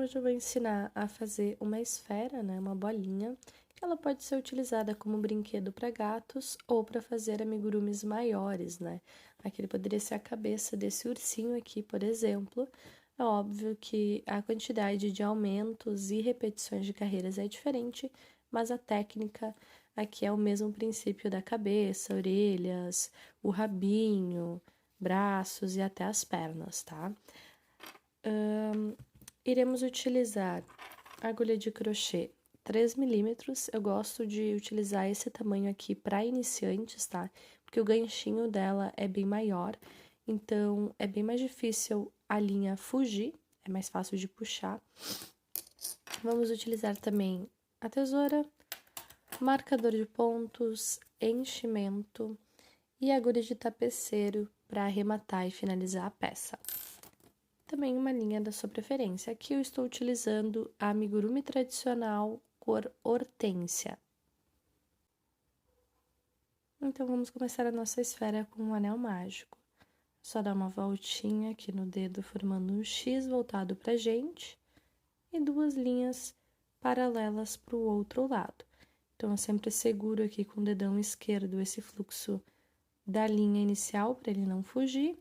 hoje eu vou ensinar a fazer uma esfera, né, uma bolinha, que ela pode ser utilizada como brinquedo para gatos ou para fazer amigurumis maiores, né? Aquele poderia ser a cabeça desse ursinho aqui, por exemplo. É óbvio que a quantidade de aumentos e repetições de carreiras é diferente, mas a técnica aqui é o mesmo princípio da cabeça, orelhas, o rabinho, braços e até as pernas, tá? Iremos utilizar agulha de crochê 3 milímetros. Eu gosto de utilizar esse tamanho aqui para iniciantes, tá? Porque o ganchinho dela é bem maior, então é bem mais difícil a linha fugir, é mais fácil de puxar. Vamos utilizar também a tesoura, marcador de pontos, enchimento e agulha de tapeceiro para arrematar e finalizar a peça. Também uma linha da sua preferência. Aqui eu estou utilizando a amigurumi tradicional cor hortênsia. Então vamos começar a nossa esfera com um anel mágico. Só dar uma voltinha aqui no dedo formando um X voltado pra gente e duas linhas paralelas para o outro lado. Então eu sempre seguro aqui com o dedão esquerdo esse fluxo da linha inicial para ele não fugir.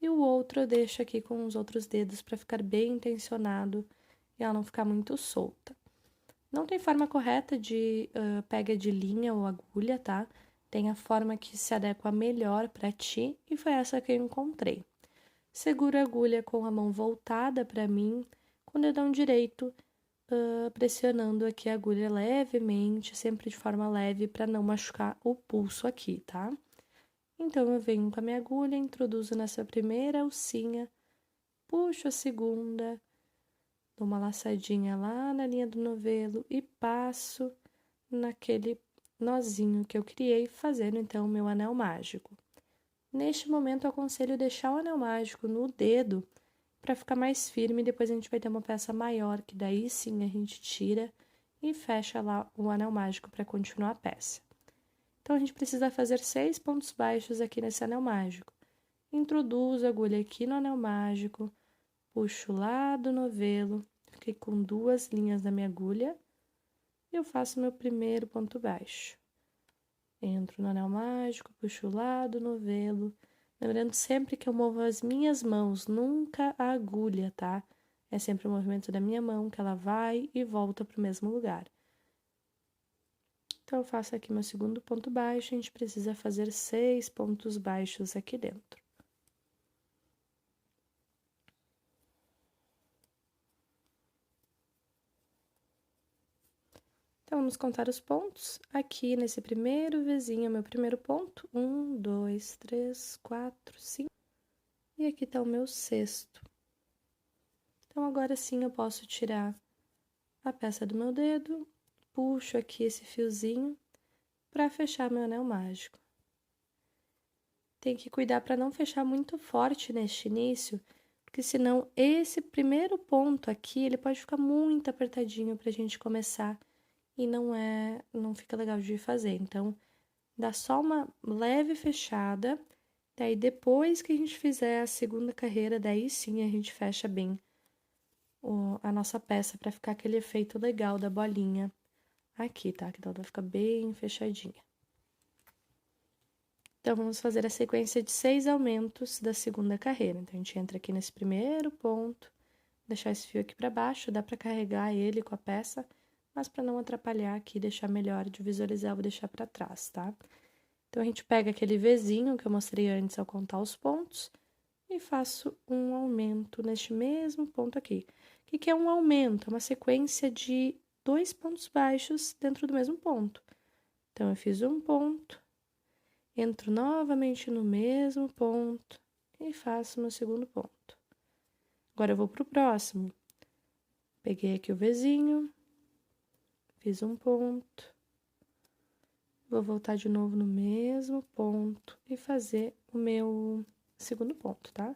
E o outro eu deixo aqui com os outros dedos para ficar bem intencionado e ela não ficar muito solta. Não tem forma correta de pega de linha ou agulha, tá? Tem a forma que se adequa melhor para ti e foi essa que eu encontrei. Seguro a agulha com a mão voltada para mim, com o dedão direito pressionando aqui a agulha levemente, sempre de forma leve para não machucar o pulso aqui, tá? Então, eu venho com a minha agulha, introduzo nessa primeira alcinha, puxo a segunda, dou uma laçadinha lá na linha do novelo e passo naquele nozinho que eu criei, fazendo então o meu anel mágico. Neste momento, eu aconselho deixar o anel mágico no dedo para ficar mais firme, depois a gente vai ter uma peça maior, que daí sim a gente tira e fecha lá o anel mágico para continuar a peça. Então, a gente precisa fazer 6 pontos baixos aqui nesse anel mágico. Introduzo a agulha aqui no anel mágico, puxo lá do novelo, fiquei com 2 linhas na minha agulha e eu faço meu primeiro ponto baixo. Entro no anel mágico, puxo lá do novelo, lembrando sempre que eu movo as minhas mãos, nunca a agulha, tá? É sempre o movimento da minha mão que ela vai e volta para o mesmo lugar. Então, eu faço aqui meu segundo ponto baixo, a gente precisa fazer 6 pontos baixos aqui dentro. Então, vamos contar os pontos. Aqui, nesse primeiro Vzinho, é meu primeiro ponto. 1, 2, 3, 4, 5. E aqui tá o meu sexto. Então, agora sim eu posso tirar a peça do meu dedo, puxo aqui esse fiozinho para fechar meu anel mágico. Tem que cuidar para não fechar muito forte neste início, porque senão esse primeiro ponto aqui, ele pode ficar muito apertadinho pra gente começar e não fica legal de fazer. Então, dá só uma leve fechada, daí depois que a gente fizer a segunda carreira, daí sim a gente fecha bem a nossa peça para ficar aquele efeito legal da bolinha aqui, tá? Que ela vai ficar bem fechadinha. Então, vamos fazer a sequência de 6 aumentos da segunda carreira. Então, a gente entra aqui nesse primeiro ponto, deixar esse fio aqui para baixo, dá para carregar ele com a peça, mas para não atrapalhar aqui, deixar melhor de visualizar, eu vou deixar para trás, tá? Então, a gente pega aquele Vzinho que eu mostrei antes ao contar os pontos e faço um aumento neste mesmo ponto aqui. O que é um aumento? É uma sequência de 2 pontos baixos dentro do mesmo ponto. Então, eu fiz um ponto, entro novamente no mesmo ponto e faço meu segundo ponto. Agora eu vou pro próximo. Peguei aqui o Vzinho, fiz um ponto, vou voltar de novo no mesmo ponto e fazer o meu segundo ponto, tá?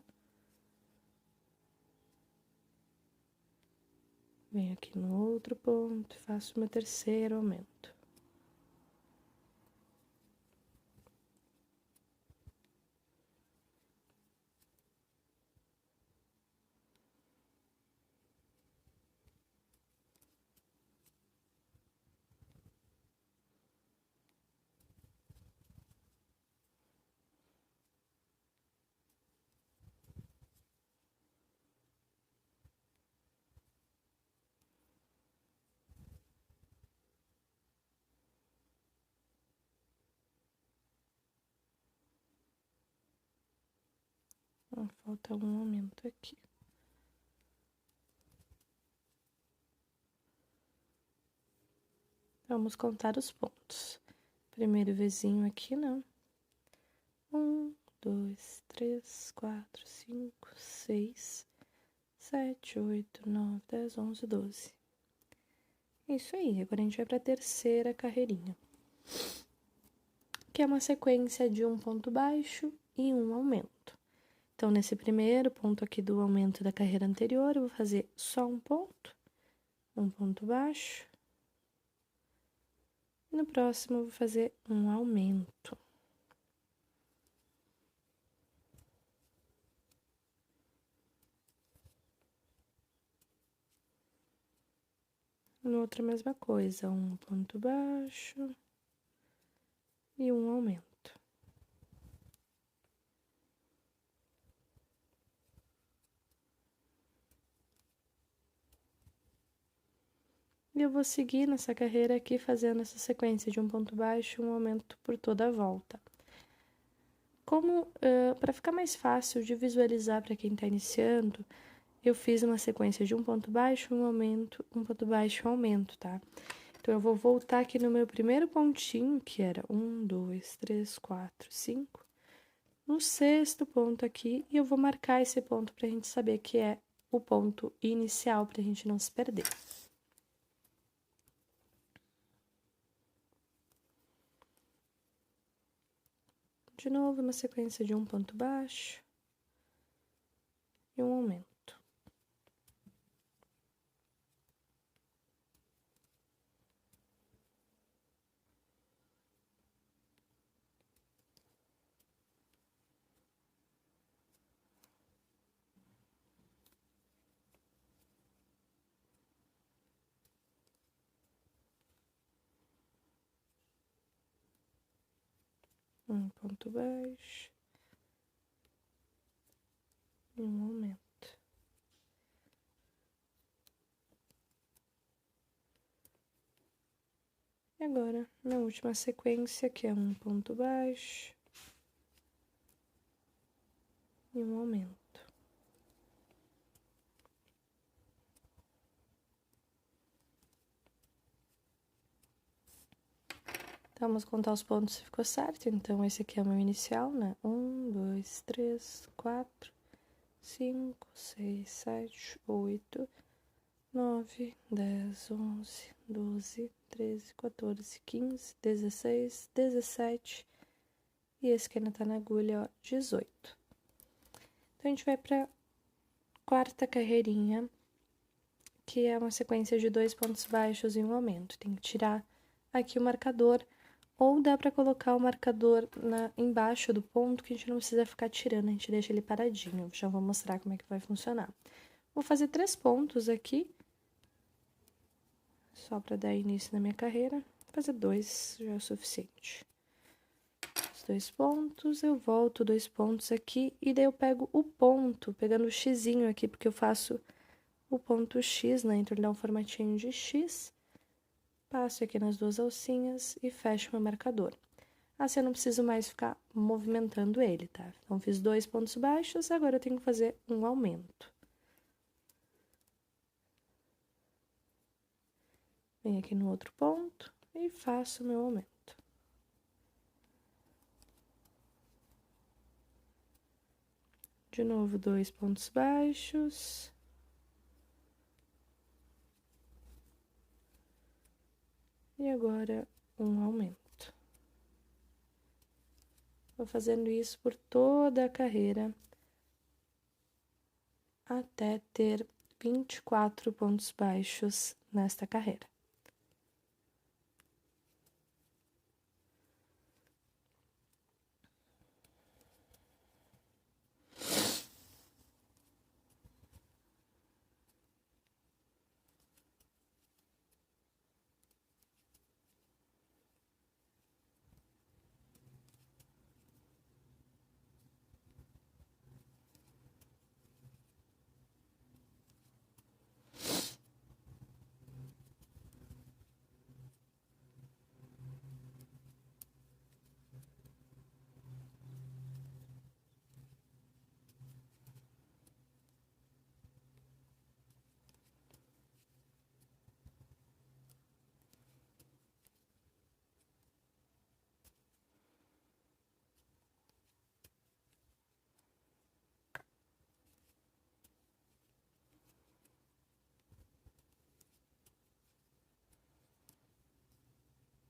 Venho aqui no outro ponto e faço o meu terceiro aumento. Falta um aumento aqui. Vamos contar os pontos. Primeiro vizinho aqui, não. 1, 2, 3, 4, 5, 6, 7, 8, 9, 10, 11, 12. Isso aí, agora a gente vai para a terceira carreirinha, que é uma sequência de um ponto baixo e um aumento. Então, nesse primeiro ponto aqui do aumento da carreira anterior, eu vou fazer só um ponto baixo. E no próximo, eu vou fazer um aumento. No outro, a mesma coisa, um ponto baixo e um aumento. E eu vou seguir nessa carreira aqui, fazendo essa sequência de um ponto baixo e um aumento por toda a volta. Para ficar mais fácil de visualizar para quem está iniciando, eu fiz uma sequência de um ponto baixo, um aumento, um ponto baixo, um aumento, tá? Então, eu vou voltar aqui no meu primeiro pontinho, que era 1, 2, 3, 4, 5. No sexto ponto aqui, e eu vou marcar esse ponto pra gente saber que é o ponto inicial, pra gente não se perder. De novo, uma sequência de um ponto baixo e um aumento. Um ponto baixo e um aumento. E agora, na última sequência, que é um ponto baixo e um aumento. Então, vamos contar os pontos se ficou certo. Então, esse aqui é o meu inicial, né? 1, 2, 3, 4, 5, 6, 7, 8, 9, 10, 11, 12, 13, 14, 15, 16, 17. E esse que ainda tá na agulha, ó, 18. Então, a gente vai pra quarta carreirinha, que é uma sequência de 2 pontos baixos e um aumento. Tem que tirar aqui o marcador, ou dá pra colocar o marcador embaixo do ponto, que a gente não precisa ficar tirando, a gente deixa ele paradinho. Já vou mostrar como é que vai funcionar. Vou fazer 3 pontos aqui, só pra dar início na minha carreira. Vou fazer 2, já é o suficiente. Os 2 pontos, eu volto 2 pontos aqui, e daí eu pego o ponto, pegando o xizinho aqui, porque eu faço o ponto X, né? Então, ele dá um formatinho de X. Passo aqui nas 2 alcinhas e fecho meu marcador. Assim eu não preciso mais ficar movimentando ele, tá? Então, fiz 2 pontos baixos, agora eu tenho que fazer um aumento. Venho aqui no outro ponto e faço meu aumento. De novo, 2 pontos baixos. E agora, um aumento. Vou fazendo isso por toda a carreira, até ter 24 pontos baixos nesta carreira.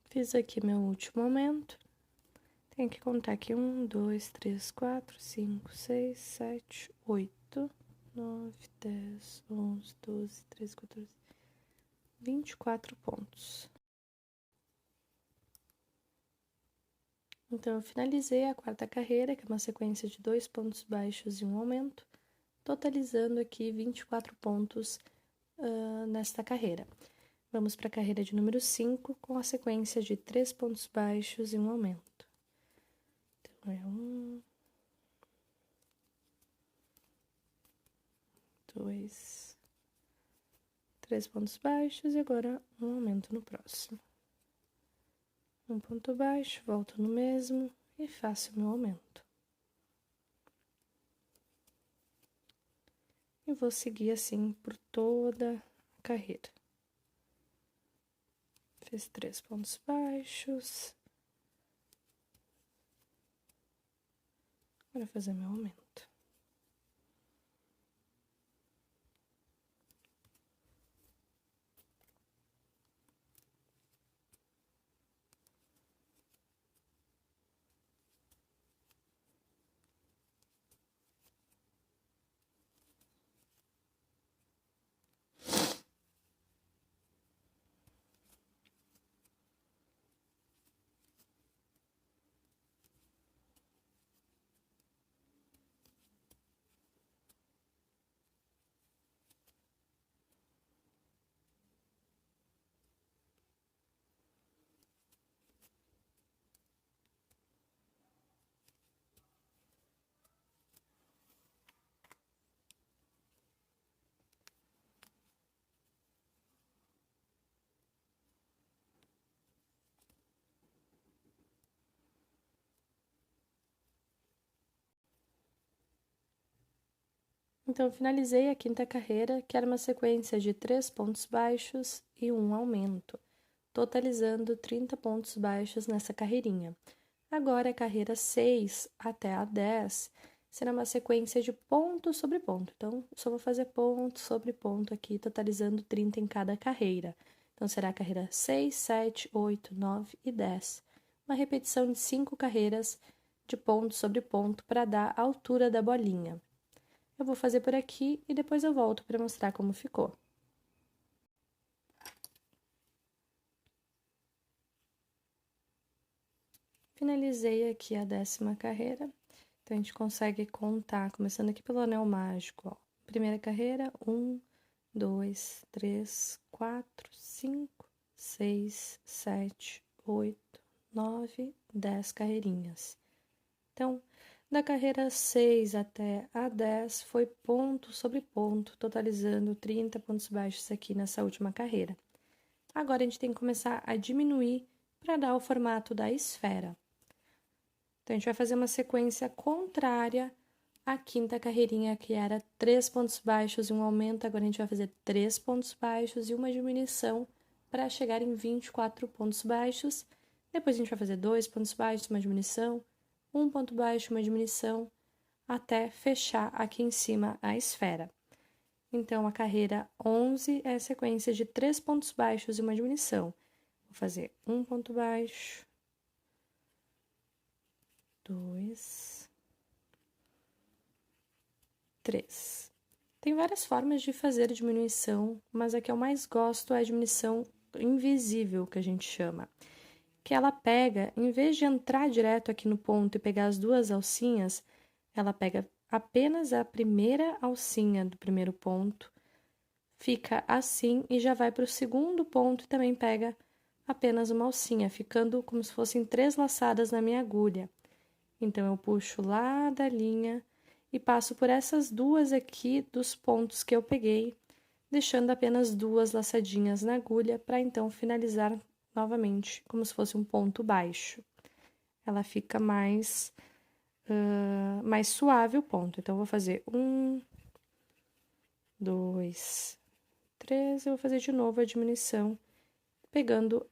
Fiz aqui meu último aumento. Tenho que contar aqui 1, 2, 3, 4, 5, 6, 7, 8, 9, 10, 11, 12, 13, 14, 24 pontos. Então, eu finalizei a quarta carreira, que é uma sequência de 2 pontos baixos e um aumento, totalizando aqui 24 pontos nesta carreira. Vamos para a carreira de número 5, com a sequência de 3 pontos baixos e um aumento. Então, é 1, 2, 3 pontos baixos e agora um aumento no próximo. Um ponto baixo, volto no mesmo e faço o meu aumento. E vou seguir assim por toda a carreira. Fiz 3 pontos baixos. Agora fazer meu aumento. Então, eu finalizei a quinta carreira, que era uma sequência de 3 pontos baixos e um aumento, totalizando 30 pontos baixos nessa carreirinha. Agora, a carreira 6 até a 10 será uma sequência de ponto sobre ponto. Então, só vou fazer ponto sobre ponto aqui, totalizando 30 em cada carreira. Então, será a carreira 6, 7, 8, 9 e 10. Uma repetição de 5 carreiras de ponto sobre ponto para dar a altura da bolinha. Eu vou fazer por aqui e depois eu volto para mostrar como ficou. Finalizei aqui a 10ª carreira. Então, a gente consegue contar, começando aqui pelo anel mágico, ó. Primeira carreira, 1, 2, 3, 4, 5, 6, 7, 8, 9, 10 carreirinhas. Então, da carreira 6 até a 10 foi ponto sobre ponto, totalizando 30 pontos baixos aqui nessa última carreira. Agora, a gente tem que começar a diminuir para dar o formato da esfera. Então, a gente vai fazer uma sequência contrária à quinta carreirinha, que era 3 pontos baixos e um aumento. Agora, a gente vai fazer 3 pontos baixos e uma diminuição para chegar em 24 pontos baixos. Depois, a gente vai fazer 2 pontos baixos, uma diminuição, um ponto baixo, uma diminuição, até fechar aqui em cima a esfera. Então, a carreira 11 é a sequência de 3 pontos baixos e uma diminuição. Vou fazer um ponto baixo, 2, 3. Tem várias formas de fazer diminuição, mas a que eu mais gosto é a diminuição invisível, que a gente chama. Que ela pega, em vez de entrar direto aqui no ponto e pegar as duas alcinhas, ela pega apenas a primeira alcinha do primeiro ponto, fica assim e já vai para o segundo ponto e também pega apenas uma alcinha, ficando como se fossem 3 laçadas na minha agulha. Então, eu puxo lá da linha e passo por essas duas aqui dos pontos que eu peguei, deixando apenas 2 laçadinhas na agulha para então finalizar novamente como se fosse um ponto baixo. Ela fica mais suave o ponto. Então, eu vou fazer 1, 2, 3, eu vou fazer de novo a diminuição, pegando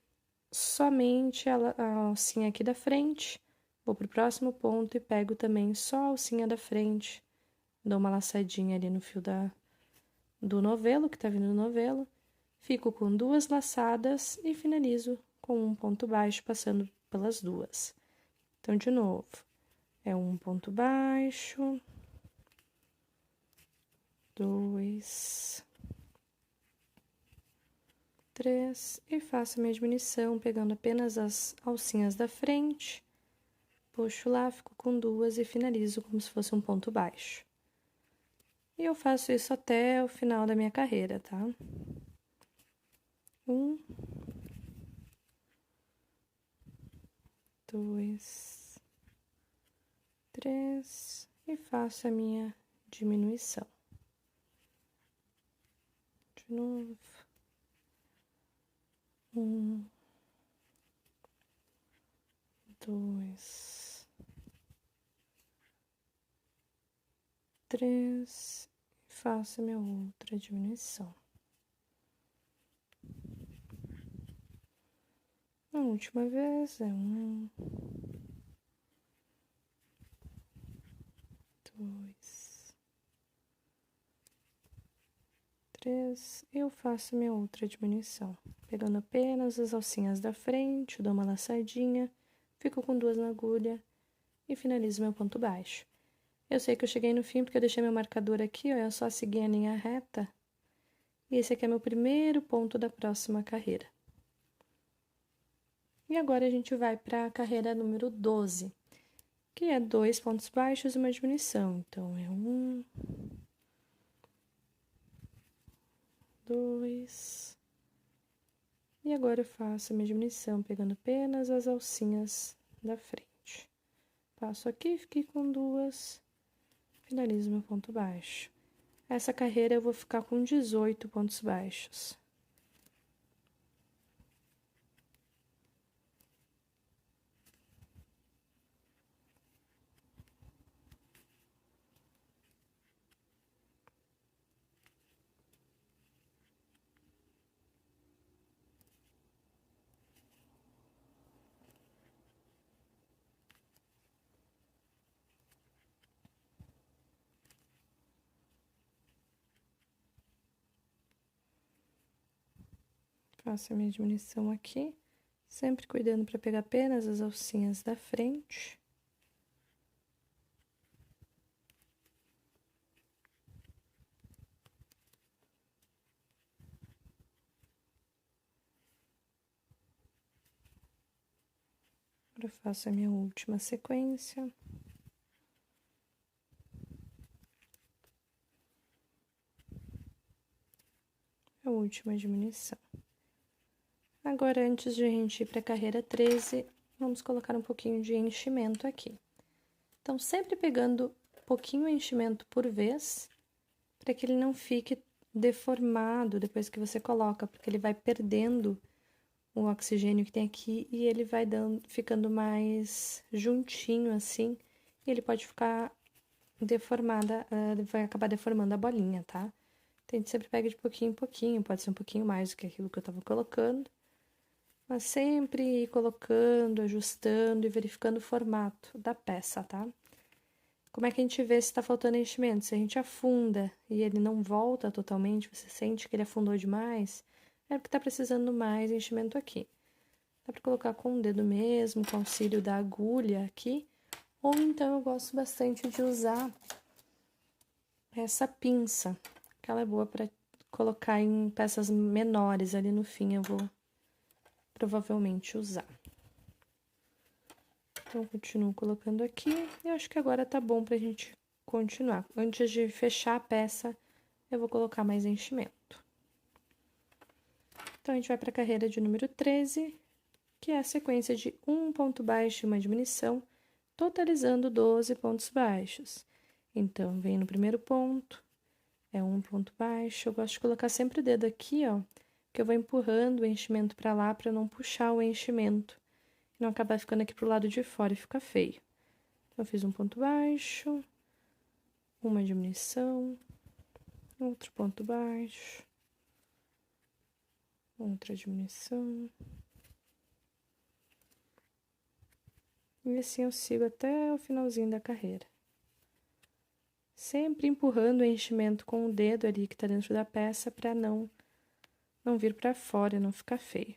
somente a alcinha aqui da frente, vou pro próximo ponto e pego também só a alcinha da frente, dou uma laçadinha ali no fio do novelo, que tá vindo do novelo, fico com 2 laçadas e finalizo com um ponto baixo passando pelas duas. Então, de novo, é um ponto baixo, 2, 3, e faço a minha diminuição pegando apenas as alcinhas da frente, puxo lá, fico com 2 e finalizo como se fosse um ponto baixo. E eu faço isso até o final da minha carreira, tá? 1, 2, 3 e faço a minha diminuição. De novo. 1, 2, 3 e faço a minha outra diminuição. A última vez é 1, 2, 3 e eu faço a minha outra diminuição. Pegando apenas as alcinhas da frente, dou uma laçadinha, fico com 2 na agulha e finalizo meu ponto baixo. Eu sei que eu cheguei no fim porque eu deixei meu marcador aqui, ó, é só seguir a linha reta. E esse aqui é meu primeiro ponto da próxima carreira. E agora a gente vai para a carreira número 12, que é 2 pontos baixos e uma diminuição. Então, é 1, 2... E agora eu faço a minha diminuição, pegando apenas as alcinhas da frente. Passo aqui, fiquei com 2, finalizo meu ponto baixo. Essa carreira eu vou ficar com 18 pontos baixos. Faço a minha diminuição aqui, sempre cuidando para pegar apenas as alcinhas da frente. Agora eu faço a minha última sequência. A última diminuição. Agora, antes de a gente ir para a carreira 13, vamos colocar um pouquinho de enchimento aqui. Então, sempre pegando pouquinho enchimento por vez, para que ele não fique deformado depois que você coloca, porque ele vai perdendo o oxigênio que tem aqui e ele vai ficando mais juntinho assim, e ele pode ficar deformada, vai acabar deformando a bolinha, tá? Então, a gente sempre pega de pouquinho em pouquinho, pode ser um pouquinho mais do que aquilo que eu tava colocando, mas sempre ir colocando, ajustando e verificando o formato da peça, tá? Como é que a gente vê se tá faltando enchimento? Se a gente afunda e ele não volta totalmente, você sente que ele afundou demais, é porque tá precisando mais enchimento aqui. Dá pra colocar com o dedo mesmo, com o auxílio da agulha aqui, ou então eu gosto bastante de usar essa pinça, que ela é boa para colocar em peças menores ali no fim, eu vou provavelmente usar. Então, eu continuo colocando aqui e acho que agora tá bom pra gente continuar. Antes de fechar a peça, eu vou colocar mais enchimento. Então, a gente vai para a carreira de número 13, que é a sequência de um ponto baixo e uma diminuição, totalizando 12 pontos baixos. Então, vem no primeiro ponto, é um ponto baixo. Eu gosto de colocar sempre o dedo aqui, ó, que eu vou empurrando o enchimento para lá para não puxar o enchimento e não acabar ficando aqui pro lado de fora e ficar feio. Então, eu fiz um ponto baixo, uma diminuição, outro ponto baixo, outra diminuição. E assim eu sigo até o finalzinho da carreira. Sempre empurrando o enchimento com o dedo ali que tá dentro da peça para não vir para fora e não ficar feio.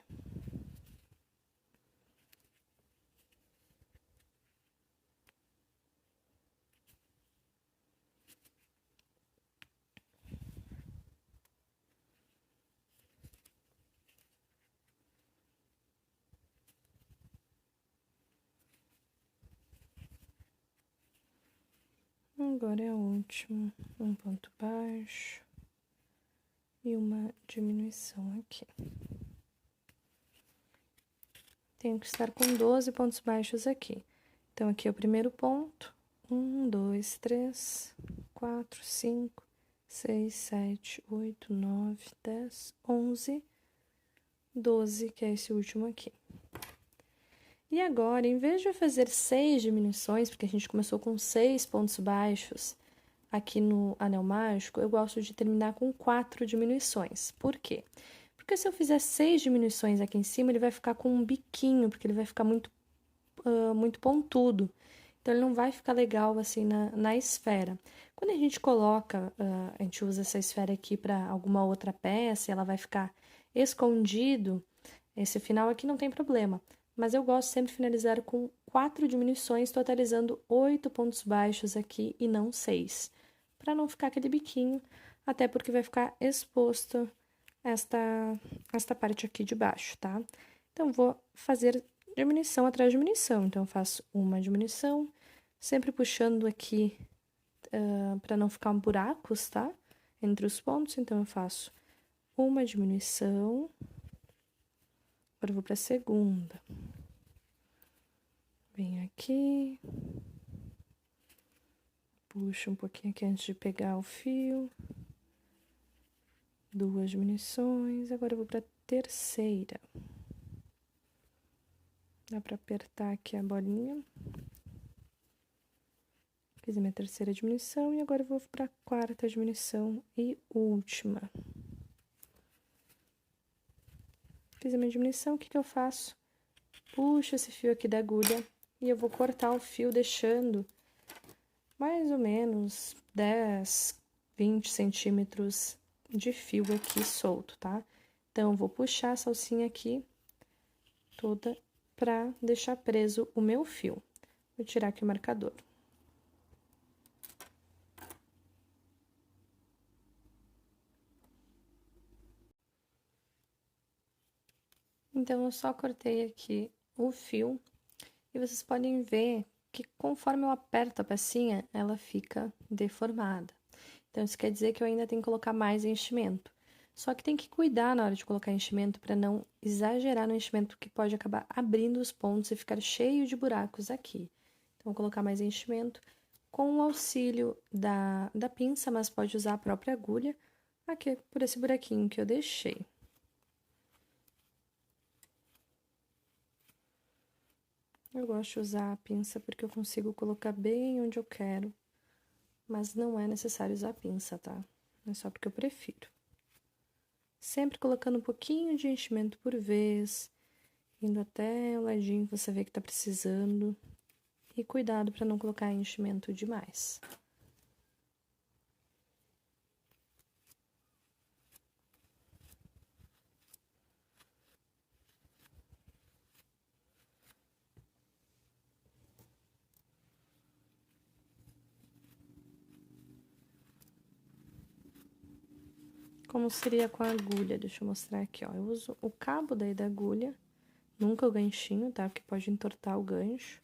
Agora é a última, um ponto baixo e uma diminuição aqui. Tenho que estar com 12 pontos baixos aqui. Então, aqui é o primeiro ponto. 1, 2, 3, 4, 5, 6, 7, 8, 9, 10, 11, 12, que é esse último aqui. E agora, em vez de fazer 6 diminuições, porque a gente começou com 6 pontos baixos aqui no anel mágico, eu gosto de terminar com 4 diminuições. Por quê? Porque se eu fizer 6 diminuições aqui em cima, ele vai ficar com um biquinho, porque ele vai ficar muito pontudo. Então, ele não vai ficar legal assim na esfera. Quando a gente coloca, a gente usa essa esfera aqui para alguma outra peça, e ela vai ficar escondido, esse final aqui não tem problema. Mas eu gosto sempre de finalizar com 4 diminuições, totalizando 8 pontos baixos aqui e não 6. Para não ficar aquele biquinho, até porque vai ficar exposto esta parte aqui de baixo, tá? Então, vou fazer diminuição atrás de diminuição. Então, eu faço uma diminuição, sempre puxando aqui para não ficar buracos, tá? Entre os pontos. Então, eu faço uma diminuição. Agora, eu vou para a segunda. Venho aqui. Puxo um pouquinho aqui antes de pegar o fio. 2 diminuições. Agora, eu vou para a terceira. Dá para apertar aqui a bolinha. Fiz a minha terceira diminuição e agora eu vou para a quarta diminuição e última. Fiz a minha diminuição, o que eu faço? Puxo esse fio aqui da agulha e eu vou cortar o fio deixando mais ou menos 10, 20 centímetros de fio aqui solto, tá? Então, eu vou puxar essa alcinha aqui toda para deixar preso o meu fio. Vou tirar aqui o marcador. Então, eu só cortei aqui o fio e vocês podem ver que conforme eu aperto a pecinha, ela fica deformada. Então, isso quer dizer que eu ainda tenho que colocar mais enchimento. Só que tem que cuidar na hora de colocar enchimento para não exagerar no enchimento, que pode acabar abrindo os pontos e ficar cheio de buracos aqui. Então, vou colocar mais enchimento com o auxílio da pinça, mas pode usar a própria agulha aqui por esse buraquinho que eu deixei. Eu gosto de usar a pinça porque eu consigo colocar bem onde eu quero, mas não é necessário usar a pinça, tá? É só porque eu prefiro. Sempre colocando um pouquinho de enchimento por vez, indo até o ladinho que você vê que tá precisando. E cuidado para não colocar enchimento demais. Como seria com a agulha? Deixa eu mostrar aqui, ó. Eu uso o cabo daí da agulha, nunca o ganchinho, tá? Porque pode entortar o gancho.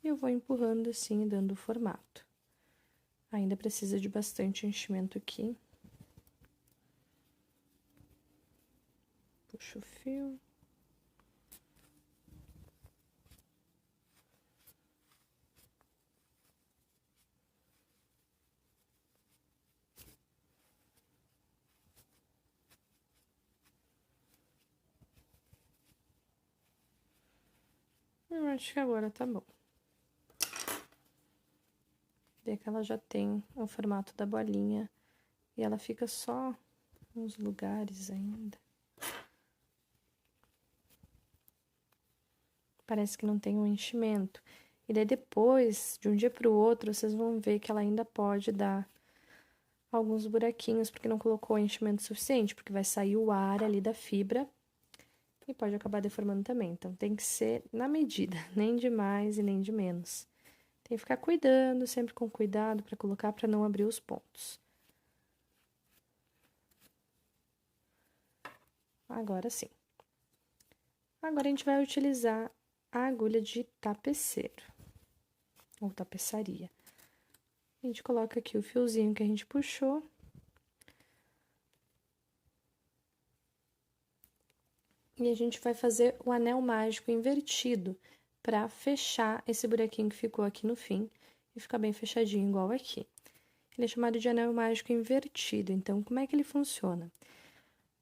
E eu vou empurrando assim e dando o formato. Ainda precisa de bastante enchimento aqui. Puxo o fio. Eu acho que agora tá bom. Vê que ela já tem o formato da bolinha e ela fica só nos lugares ainda. Parece que não tem um enchimento. E daí depois, de um dia para o outro, vocês vão ver que ela ainda pode dar alguns buraquinhos, porque não colocou enchimento suficiente, porque vai sair o ar ali da fibra e pode acabar deformando também. Então, tem que ser na medida, nem de mais e nem de menos. Tem que ficar cuidando, sempre com cuidado para colocar, para não abrir os pontos. Agora sim. Agora a gente vai utilizar a agulha de tapeceiro, ou tapeçaria. A gente coloca aqui o fiozinho que a gente puxou. E a gente vai fazer o anel mágico invertido para fechar esse buraquinho que ficou aqui no fim e ficar bem fechadinho igual aqui. Ele é chamado de anel mágico invertido. Então, como é que ele funciona?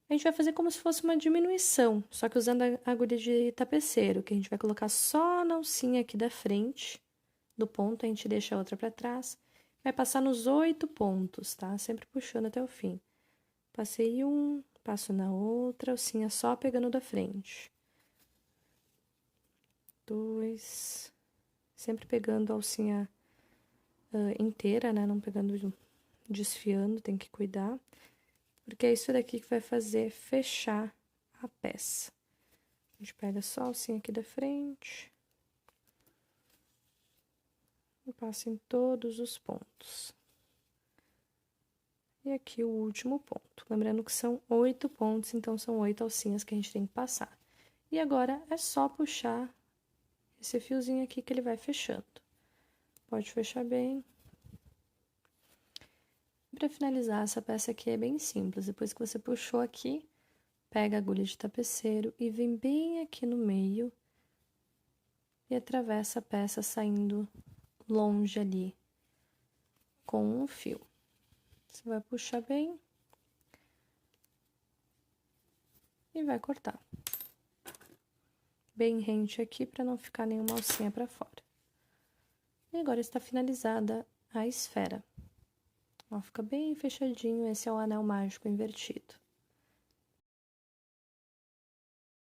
A gente vai fazer como se fosse uma diminuição, só que usando a agulha de tapeceiro, que a gente vai colocar só na alcinha aqui da frente do ponto, a gente deixa a outra para trás. Vai passar nos 8 pontos, tá? Sempre puxando até o fim. Passei um, passo na outra, alcinha só pegando da frente. 2, sempre pegando a alcinha inteira, né? Não pegando, desfiando, tem que cuidar. Porque é isso daqui que vai fazer fechar a peça. A gente pega só a alcinha aqui da frente. E passa em todos os pontos. E aqui o último ponto. Lembrando que são 8 pontos, então são 8 alcinhas que a gente tem que passar. E agora é só puxar esse fiozinho aqui que ele vai fechando. Pode fechar bem. Para finalizar, essa peça aqui é bem simples. Depois que você puxou aqui, pega a agulha de tapeceiro e vem bem aqui no meio e atravessa a peça saindo longe ali com um fio. Você vai puxar bem e vai cortar. Bem rente aqui para não ficar nenhuma alcinha para fora. E agora está finalizada a esfera. Ó, fica bem fechadinho, esse é o anel mágico invertido.